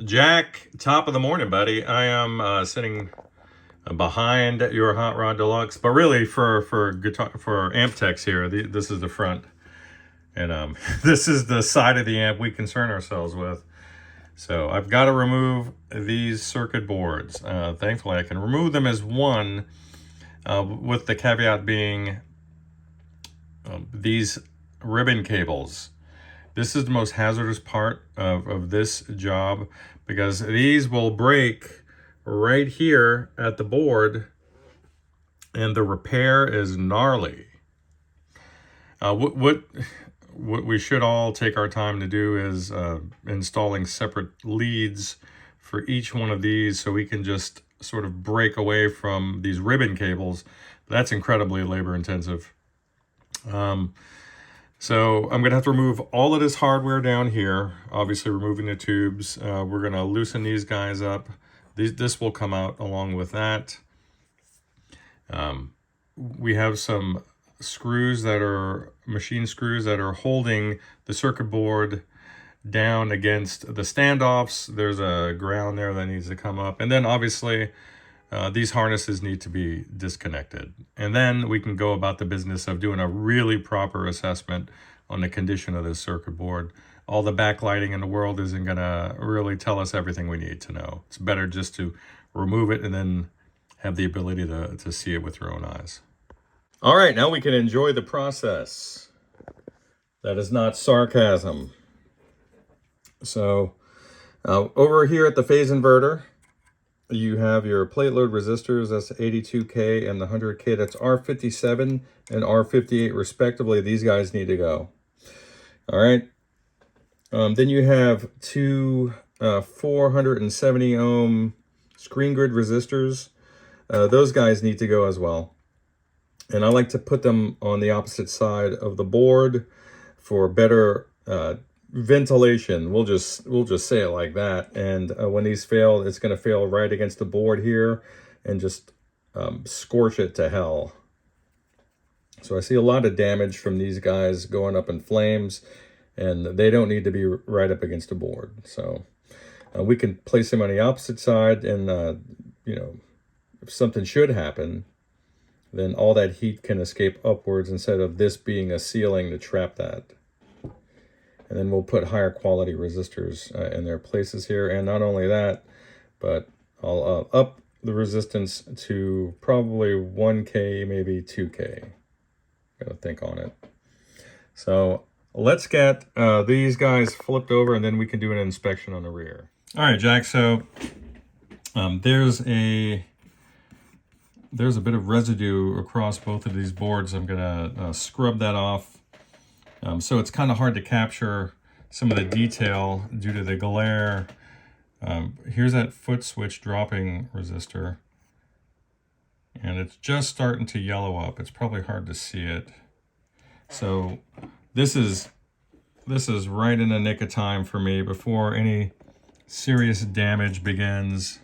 Jack, top of the morning, buddy. I am sitting behind your Hot Rod Deluxe, but really for guitar for amp techs here, this is the front, and this is the side of the amp we concern ourselves with. So I've got to remove these circuit boards. Thankfully, I can remove them as one, with the caveat being these ribbon cables. This is the most hazardous part of this job, because these will break right here at the board, and the repair is gnarly. What we should all take our time to do is installing separate leads for each one of these, so we can just sort of break away from these ribbon cables. That's incredibly labor intensive. So I'm going to have to remove all of this hardware down here, obviously removing the tubes. We're going to loosen these guys up. This will come out along with that. We have some screws that are machine screws that are holding the circuit board down against the standoffs. There's a ground there that needs to come up. And then obviously these harnesses need to be disconnected. And then we can go about the business of doing a really proper assessment on the condition of this circuit board. All the backlighting in the world isn't going to really tell us everything we need to know. It's better just to remove it and then have the ability to see it with your own eyes. All right, now we can enjoy the process. That is not sarcasm. So over here at the phase inverter, you have your plate load resistors. That's 82K and the 100K. That's R57 and R58 respectively. These guys need to go. All right. Then you have two 470 ohm screen grid resistors. Those guys need to go as well. And I like to put them on the opposite side of the board for better ventilation. We'll just say it like that. And when these fail, it's going to fail right against the board here and just scorch it to hell. So I see a lot of damage from these guys going up in flames, and they don't need to be right up against the board. So we can place them on the opposite side, and you know, if something should happen, then all that heat can escape upwards instead of this being a ceiling to trap that. And then we'll put higher quality resistors in their places here. And not only that, but I'll up the resistance to probably 1K, maybe 2K. Gotta think on it. So let's get these guys flipped over, and then we can do an inspection on the rear. All right, Jack, so there's a bit of residue across both of these boards. I'm gonna scrub that off. So it's kind of hard to capture some of the detail due to the glare. Here's that foot switch dropping resistor, and it's just starting to yellow up. It's probably hard to see it. So this is right in the nick of time for me before any serious damage begins.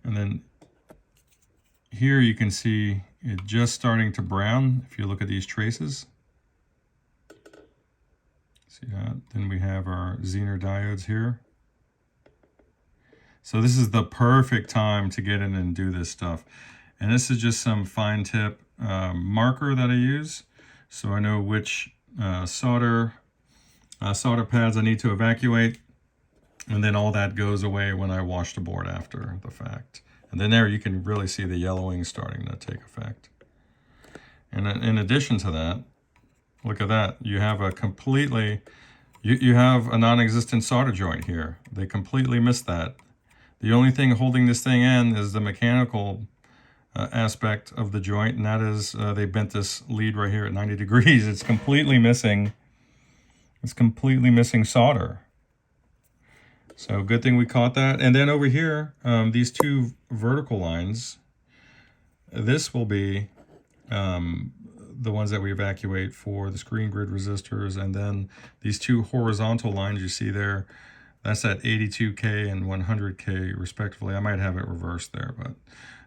And then here you can see it just starting to brown if you look at these traces. See that? Then we have our Zener diodes here. So this is the perfect time to get in and do this stuff. And this is just some fine tip marker that I use, so I know which solder pads I need to evacuate. And then all that goes away when I wash the board after the fact. And then there you can really see the yellowing starting to take effect. And in addition to that, look at that. You have a completely, you have a non-existent solder joint here. They completely missed that. The only thing holding this thing in is the mechanical aspect of the joint, and that is they bent this lead right here at 90 degrees. It's completely missing. It's completely missing solder. So good thing we caught that. And then over here, these two vertical lines, this will be the ones that we evacuate for the screen grid resistors, and then these two horizontal lines you see there, That's at 82K and 100K respectively. I might have it reversed there, but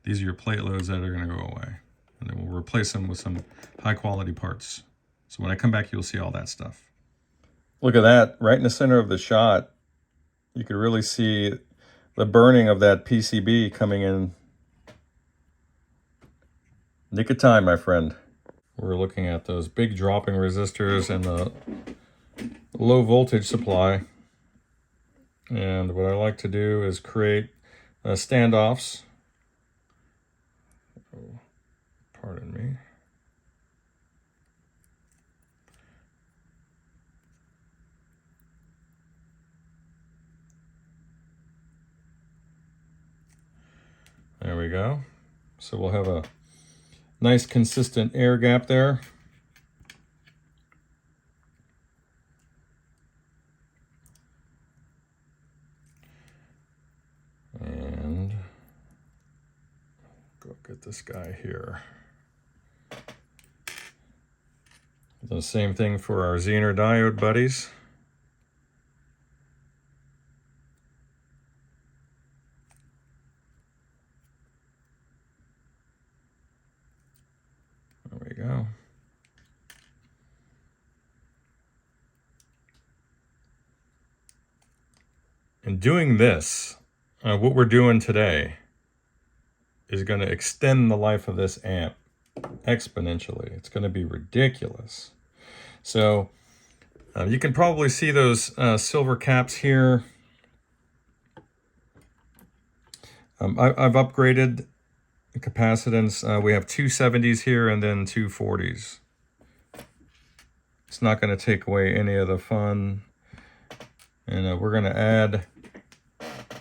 these are your plate loads that are going to go away. And then we'll replace them with some high quality parts. So when I come back, you'll see all that stuff. Look at that, right in the center of the shot. You can really see the burning of that PCB coming in. Nick of time, my friend. We're looking at those big dropping resistors and the low voltage supply. And what I like to do is create standoffs. Oh, pardon me. There we go. So we'll have a nice consistent air gap there. And go get this guy here. The same thing for our Zener diode buddies. There we go. In doing this, what we're doing today is going to extend the life of this amp exponentially. It's going to be ridiculous. So you can probably see those silver caps here. I've upgraded the capacitance. We have two 70s here and then two 40s. It's not going to take away any of the fun. And we're going to add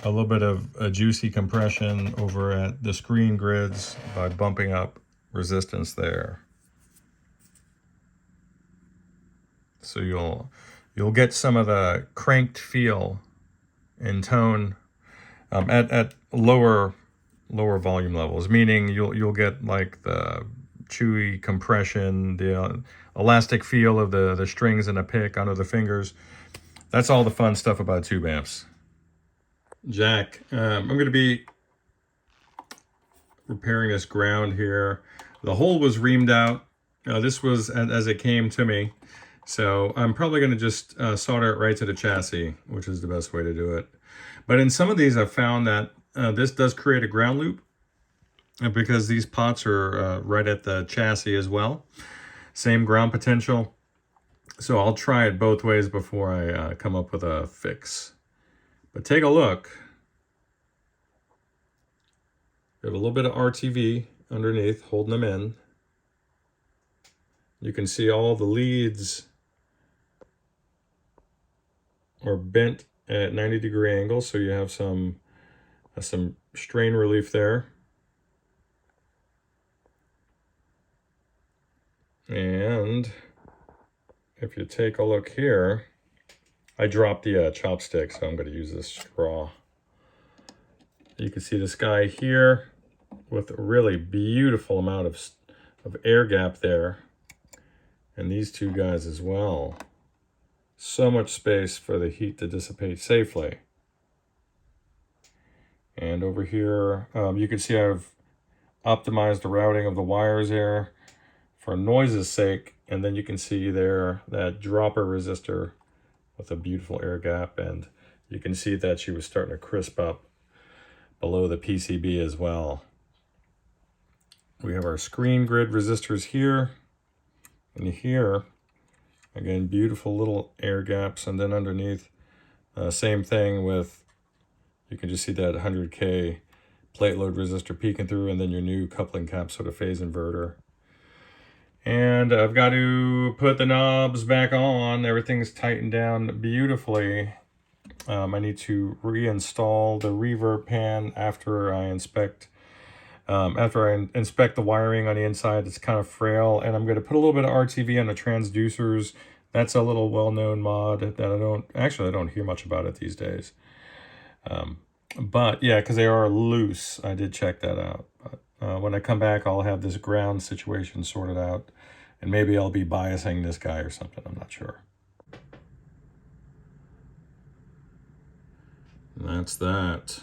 a little bit of a juicy compression over at the screen grids by bumping up resistance there. So you'll get some of the cranked feel and tone at lower volume levels, meaning you'll get like the chewy compression, the elastic feel of the strings and the pick under the fingers. That's all the fun stuff about tube amps. Jack, I'm going to be repairing this ground here. The hole was reamed out. This was as it came to me. So I'm probably going to just solder it right to the chassis, which is the best way to do it. But in some of these, I've found that this does create a ground loop because these pots are right at the chassis as well. Same ground potential. So I'll try it both ways before I come up with a fix. But take a look. Got a little bit of RTV underneath, holding them in. You can see all the leads are bent at 90-degree angles, so you have some strain relief there. And if you take a look here, I dropped the chopstick, so I'm going to use this straw. You can see this guy here with a really beautiful amount of air gap there. And these two guys as well. So much space for the heat to dissipate safely. And over here, you can see I've optimized the routing of the wires there for noise's sake. And then you can see there that dropper resistor with a beautiful air gap. And you can see that she was starting to crisp up below the PCB as well. We have our screen grid resistors here. And here, again, beautiful little air gaps. And then underneath, same thing with, you can just see that 100K plate load resistor peeking through, and then your new coupling cap sort of phase inverter. And I've got to put the knobs back on. Everything's tightened down beautifully. I need to reinstall the reverb pan after I inspect the wiring on the inside. It's kind of frail, and I'm going to put a little bit of RTV on the transducers. That's a little well-known mod that I don't hear much about it these days. But yeah, because they are loose. I did check that out. But when I come back, I'll have this ground situation sorted out, and maybe I'll be biasing this guy or something. I'm not sure. And that's that.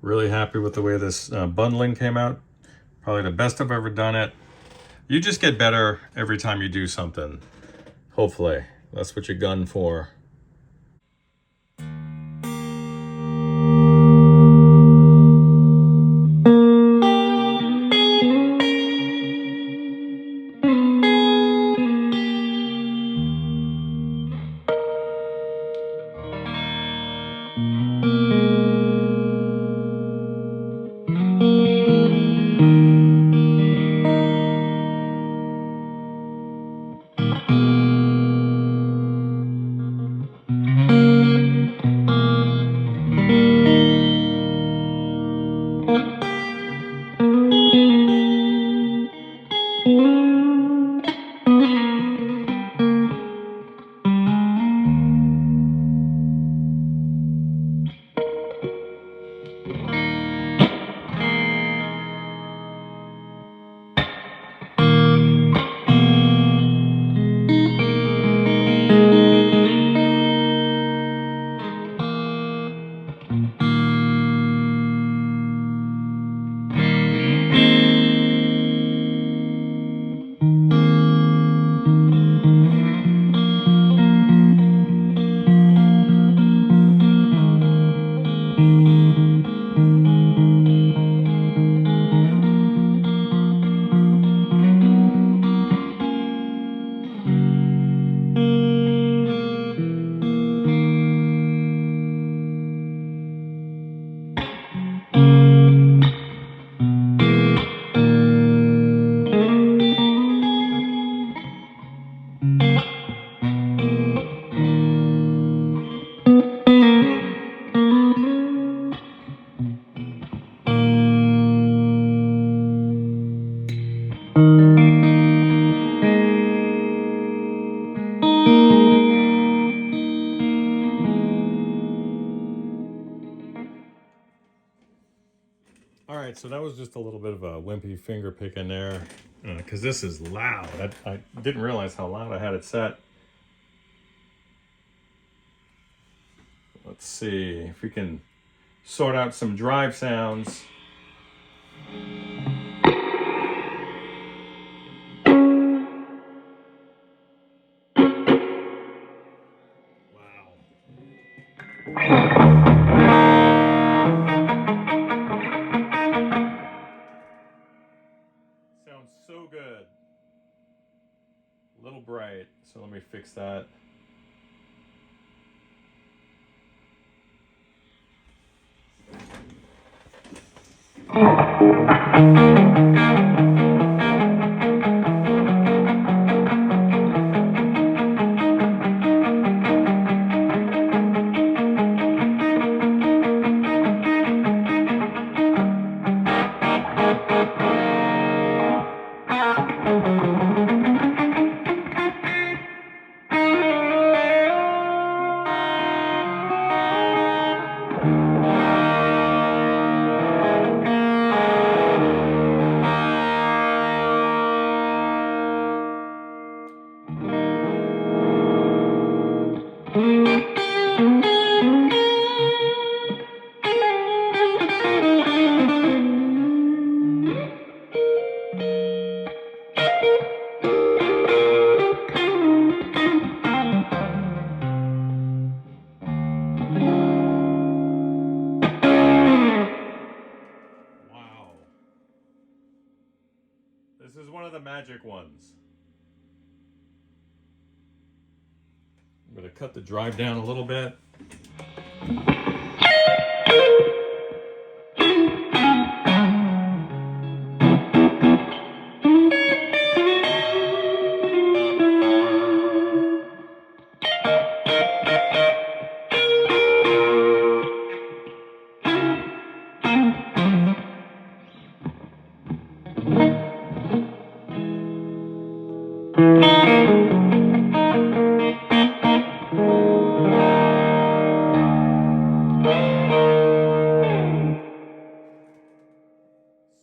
Really happy with the way this bundling came out. Probably the best I've ever done it. You just get better every time you do something. Hopefully. That's what you gun for. All right, so that was just a little bit of a wimpy finger picking there, because this is loud. I didn't realize how loud I had it set. Let's see if we can sort out some drive sounds. Sounds so good. A little bright, so let me fix that. This is one of the magic ones. I'm going to cut the drive down a little bit.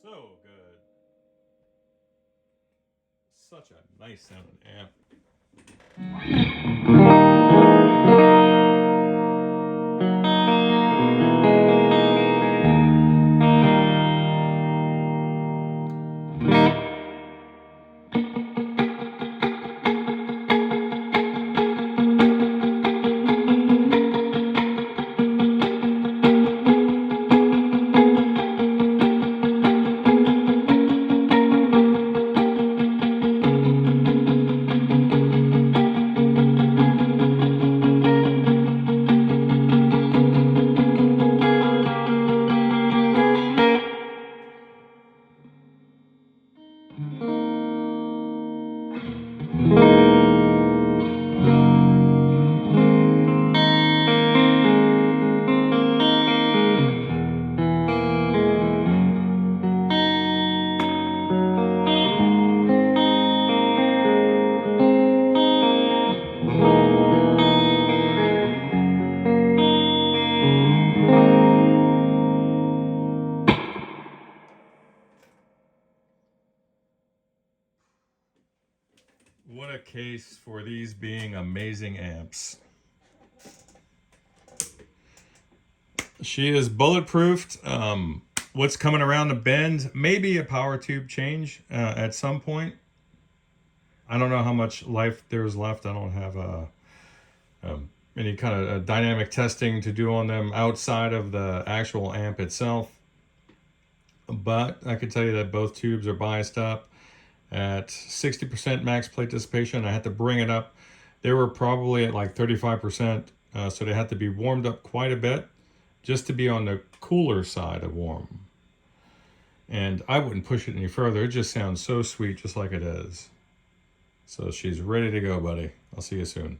So good. Such a nice sounding amp. case for these being amazing amps. She is bulletproofed. What's coming around the bend? Maybe a power tube change at some point. I don't know how much life there's left. I don't have any kind of dynamic testing to do on them outside of the actual amp itself. But I can tell you that both tubes are biased up at 60% max plate dissipation. I had to bring it up. They were probably at like 35%, so they had to be warmed up quite a bit just to be on the cooler side of warm. And I wouldn't push it any further. It just sounds so sweet, just like it is. So she's ready to go, buddy. I'll see you soon.